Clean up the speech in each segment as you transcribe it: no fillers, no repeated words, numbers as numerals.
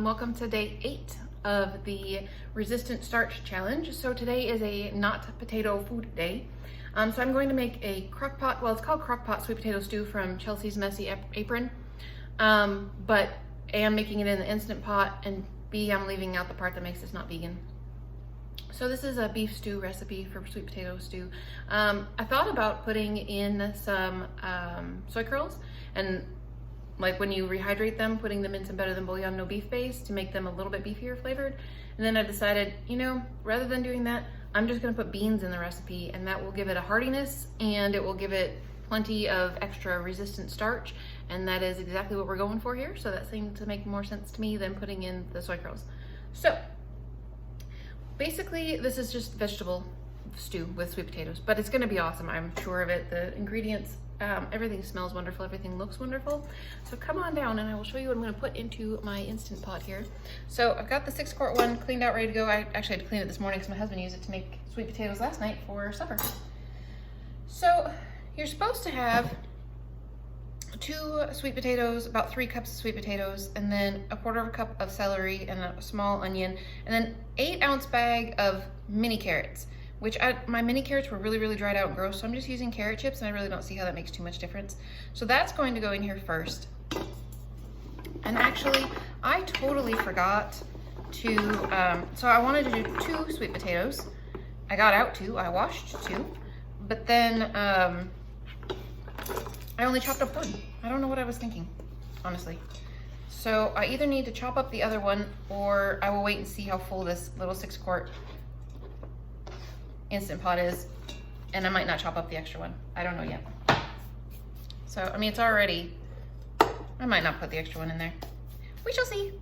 Welcome to day 8 of the Resistant Starch Challenge. So today is a not potato food day. So I'm going to make a crock pot, well, it's called crock pot sweet potato stew from Chelsea's Messy Apron. But A, I'm making it in the Instant Pot, and B, I'm leaving out the part that makes this not vegan. So this is a beef stew recipe for sweet potato stew. I thought about putting in some soy curls, and like when you rehydrate them, putting them in some better than bouillon no beef base to make them a little bit beefier flavored. And then I decided, you know, rather than doing that, I'm just gonna put beans in the recipe, and that will give it a heartiness and it will give it plenty of extra resistant starch. And that is exactly what we're going for here. So that seemed to make more sense to me than putting in the soy curls. So basically this is just vegetable stew with sweet potatoes, but it's gonna be awesome. I'm sure of it. The ingredients, everything smells wonderful, everything looks wonderful. So come on down and I will show you what I'm gonna put into my Instant Pot here. So I've got the 6-quart one cleaned out, ready to go. I actually had to clean it this morning because my husband used it to make sweet potatoes last night for supper. So you're supposed to have 2 sweet potatoes, about 3 cups of sweet potatoes, and then a 1/4 cup of celery and a small onion, and then 8-ounce bag of mini carrots, which my mini carrots were really dried out and gross, so I'm just using carrot chips, and I really don't see how that makes too much difference. So that's going to go in here first. And actually, I totally forgot to, so I wanted to do 2 sweet potatoes. I got out 2, I washed 2, but then I only chopped up 1. I don't know what I was thinking, honestly. So I either need to chop up the other one, or I will wait and see how full this little 6-quart Instant Pot is, and I might not chop up the extra one. I don't know yet. So, I mean, it's already, I might not put the extra one in there. We shall see.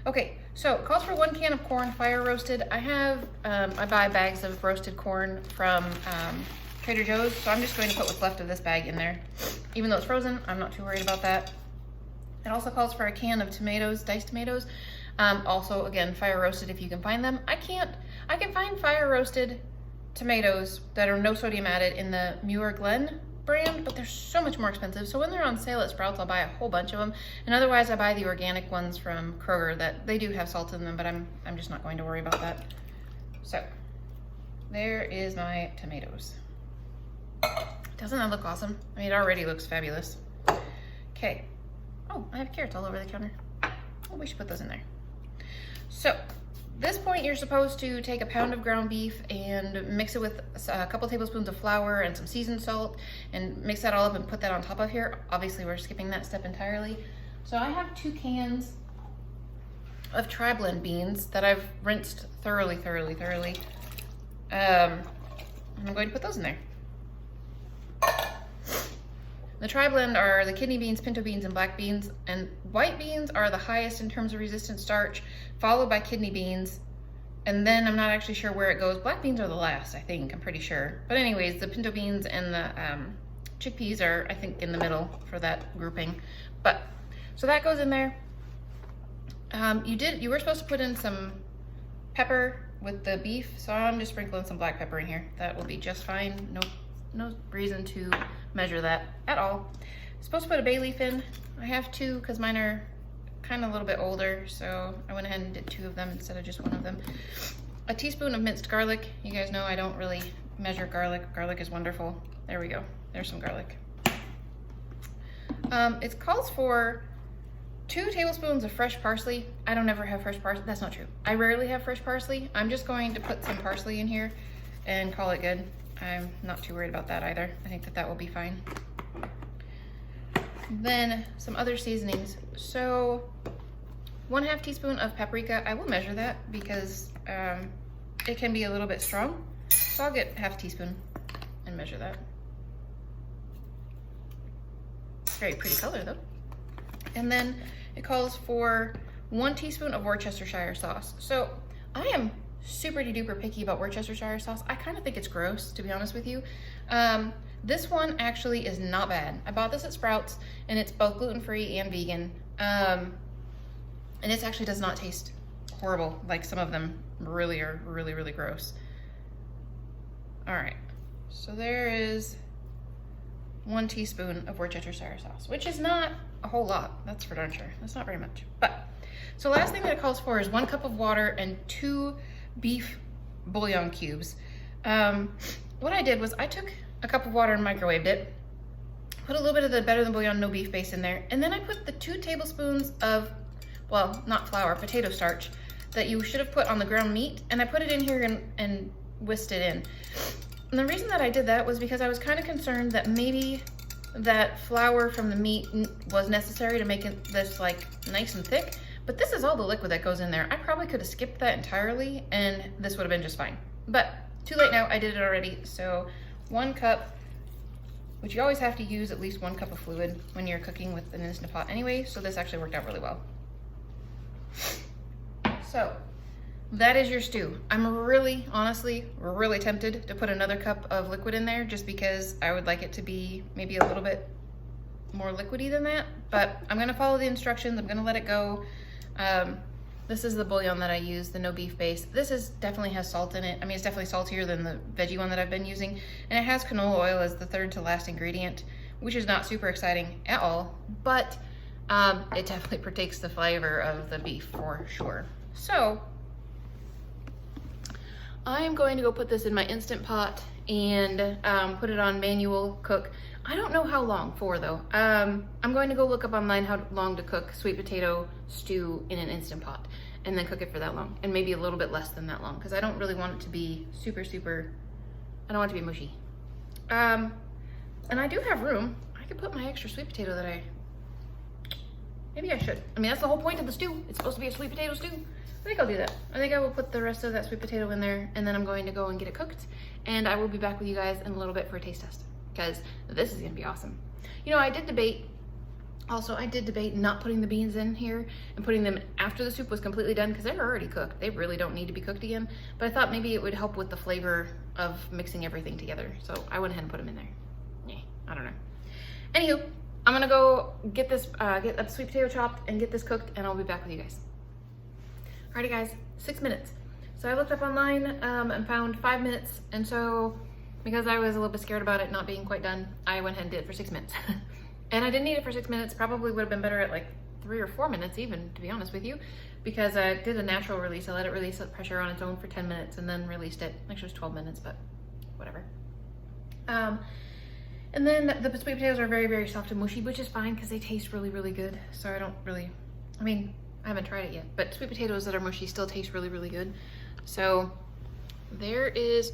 Okay, so it calls for 1 can of corn, fire roasted. I have, I buy bags of roasted corn from Trader Joe's, so I'm just going to put what's left of this bag in there. Even though it's frozen, I'm not too worried about that. It also calls for a can of tomatoes, diced tomatoes. Also, again, fire roasted if you can find them. I can find fire roasted tomatoes that are no sodium added in the Muir Glen brand, but they're so much more expensive. So when they're on sale at Sprouts, I'll buy a whole bunch of them. And otherwise I buy the organic ones from Kroger that they do have salt in them, but I'm just not going to worry about that. So there is my tomatoes. Doesn't that look awesome? I mean, it already looks fabulous. Okay. Oh, I have carrots all over the counter. Oh, we should put those in there. So this point, you're supposed to take a pound of ground beef and mix it with a couple tablespoons of flour and some seasoned salt, and mix that all up and put that on top of here. Obviously, we're skipping that step entirely. So I have 2 cans of tri-blend beans that I've rinsed thoroughly. And I'm going to put those in there. The tri-blend are the kidney beans, pinto beans, and black beans, and white beans are the highest in terms of resistant starch, followed by kidney beans, and then I'm not actually sure where it goes. Black beans are the last, I think, I'm pretty sure. But anyways, the pinto beans and the chickpeas are, I think, in the middle for that grouping. But, so that goes in there. You were supposed to put in some pepper with the beef, so I'm just sprinkling some black pepper in here. That will be just fine. No reason to measure that at all. I'm supposed to put a bay leaf in. I have 2 because mine are kind of a little bit older, so I went ahead and did 2 of them instead of just 1 of them. A teaspoon of minced garlic. You guys know I don't really measure garlic. Garlic is wonderful. There we go. There's some garlic. It calls for 2 tablespoons of fresh parsley. I don't ever have fresh parsley. That's not true. I rarely have fresh parsley. I'm just going to put some parsley in here and call it good. I'm not too worried about that either. I think that will be fine. Then some other seasonings. So 1/2 teaspoon of paprika. I will measure that because it can be a little bit strong. So I'll get 1/2 teaspoon and measure that. Very pretty color though. And then it calls for 1 teaspoon of Worcestershire sauce. So I am super duper picky about Worcestershire sauce. I kind of think it's gross, to be honest with you. This one actually is not bad. I bought this at Sprouts, and it's both gluten-free and vegan. And this actually does not taste horrible, like some of them really are really gross. All right, so there is 1 teaspoon of Worcestershire sauce, which is not a whole lot. That's for darn sure. That's not very much. But, so last thing that it calls for is 1 cup of water and 2 beef bouillon cubes. What I did was I took a cup of water and microwaved it, put a little bit of the Better Than Bouillon no beef base in there, and then I put the 2 tablespoons of, well, not flour, potato starch that you should have put on the ground meat, and I put it in here and whisked it in. And the reason that I did that was because I was kind of concerned that maybe that flour from the meat was necessary to make this like nice and thick, but this is all the liquid that goes in there. I probably could have skipped that entirely and this would have been just fine. But too late now, I did it already. So 1 cup, which you always have to use at least 1 cup of fluid when you're cooking with an Instant Pot anyway, so this actually worked out really well. So that is your stew. I'm really, honestly, really tempted to put another cup of liquid in there just because I would like it to be maybe a little bit more liquidy than that, but I'm gonna follow the instructions. I'm gonna let it go. This is the bouillon that I use, the no beef base. This definitely has salt in it. I mean, it's definitely saltier than the veggie one that I've been using, and it has canola oil as the 3rd to last ingredient, which is not super exciting at all, but it definitely partakes the flavor of the beef for sure. So I'm going to go put this in my Instant Pot and put it on manual cook. I don't know how long for though. I'm going to go look up online how long to cook sweet potato stew in an Instant Pot and then cook it for that long, and maybe a little bit less than that long because I don't really want it to be super, I don't want it to be mushy. And I do have room. I could put my extra sweet potato that maybe I should. I mean, that's the whole point of the stew. It's supposed to be a sweet potato stew. I think I'll do that. I think I will put the rest of that sweet potato in there, and then I'm going to go and get it cooked, and I will be back with you guys in a little bit for a taste test because this is gonna be awesome. You know, I did debate not putting the beans in here and putting them after the soup was completely done because they're already cooked. They really don't need to be cooked again, but I thought maybe it would help with the flavor of mixing everything together. So I went ahead and put them in there. Yeah, I don't know. Anywho, I'm gonna go get this, get a sweet potato chopped and get this cooked, and I'll be back with you guys. Alrighty guys, 6 minutes. So I looked up online and found 5 minutes, and so because I was a little bit scared about it not being quite done, I went ahead and did it for 6 minutes. And I didn't need it for 6 minutes, probably would have been better at like 3 or 4 minutes even, to be honest with you, because I did a natural release. I let it release the pressure on its own for 10 minutes and then released it. Actually it was 12 minutes, but whatever. And then the sweet potatoes are very, very soft and mushy, which is fine because they taste really, really good. So I don't really, I mean, I haven't tried it yet, but sweet potatoes that are mushy still taste really, really good. So there is,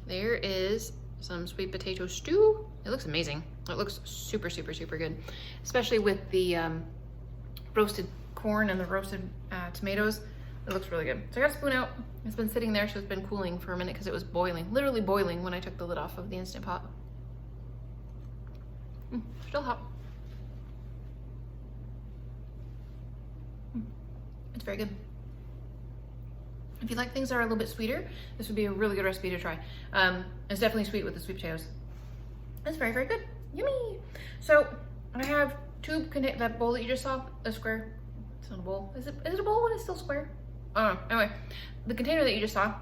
there is some sweet potato stew. It looks amazing. It looks super, super, super good, especially with the roasted corn and the roasted tomatoes. It looks really good. So I got a spoon out. It's been sitting there, so it's been cooling for a minute because it was boiling, literally boiling when I took the lid off of the Instant Pot. Still hot. It's very good. If you like things that are a little bit sweeter, this would be a really good recipe to try. It's definitely sweet with the sweet potatoes. It's very, very good. Yummy. So I have that bowl that you just saw, a square. It's not a bowl. Is it a bowl when it's still square? I don't know. Anyway, the container that you just saw,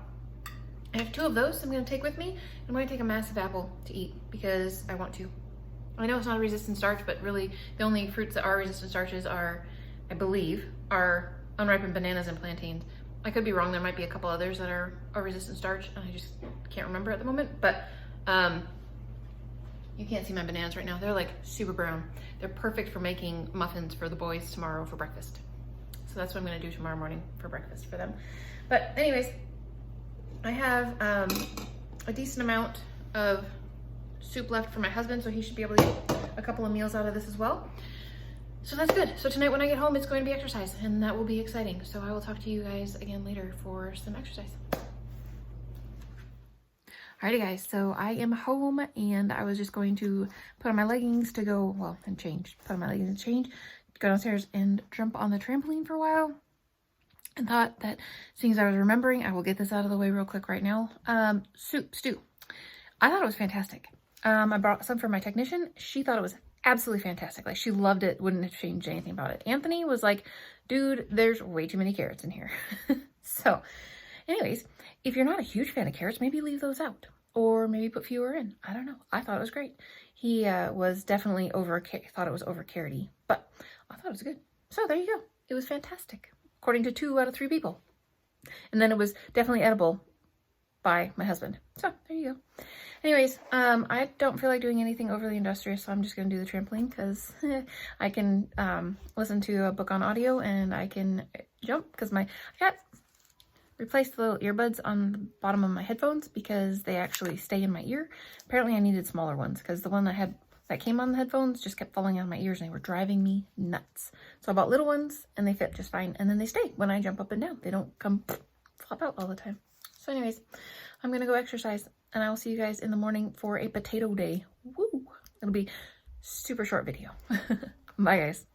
I have 2 of those I'm gonna take with me. I'm gonna take a massive apple to eat because I want to. I know it's not a resistant starch, but really the only fruits that are resistant starches are, I believe, are unripened bananas and plantains. I could be wrong. There might be a couple others that are a resistant starch. I just can't remember at the moment, but you can't see my bananas right now. They're like super brown. They're perfect for making muffins for the boys tomorrow for breakfast. So that's what I'm gonna do tomorrow morning for breakfast for them. But anyways, I have a decent amount of soup left for my husband, so he should be able to get a couple of meals out of this as well. So that's good. So tonight when I get home, it's going to be exercise, and that will be exciting. So I will talk to you guys again later for some exercise. Alrighty guys, so I am home and I was just going to put on my leggings to go, well, and change. Put on my leggings and change, go downstairs and jump on the trampoline for a while. And thought that, seeing as I was remembering, I will get this out of the way real quick right now. Stew. I thought it was fantastic. I brought some for my technician. She thought it was absolutely fantastic. Like, she loved it, wouldn't have changed anything about it. Anthony was like, dude, there's way too many carrots in here. So anyways, if you're not a huge fan of carrots, maybe leave those out. or maybe put fewer in. I don't know. I thought it was great. He was definitely thought it was over carroty, but I thought it was good. So there you go. It was fantastic, according to 2 out of 3 people. And then it was definitely edible by my husband. So there you go. Anyways, I don't feel like doing anything overly industrious, so I'm just going to do the trampoline because I can listen to a book on audio and I can jump because I got replaced the little earbuds on the bottom of my headphones because they actually stay in my ear. Apparently I needed smaller ones because the one that came on the headphones just kept falling out of my ears and they were driving me nuts. So I bought little ones and they fit just fine, and then they stay when I jump up and down. They don't come flop out all the time. So anyways, I'm gonna go exercise and I will see you guys in the morning for a potato day. Woo! It'll be super short video. Bye guys.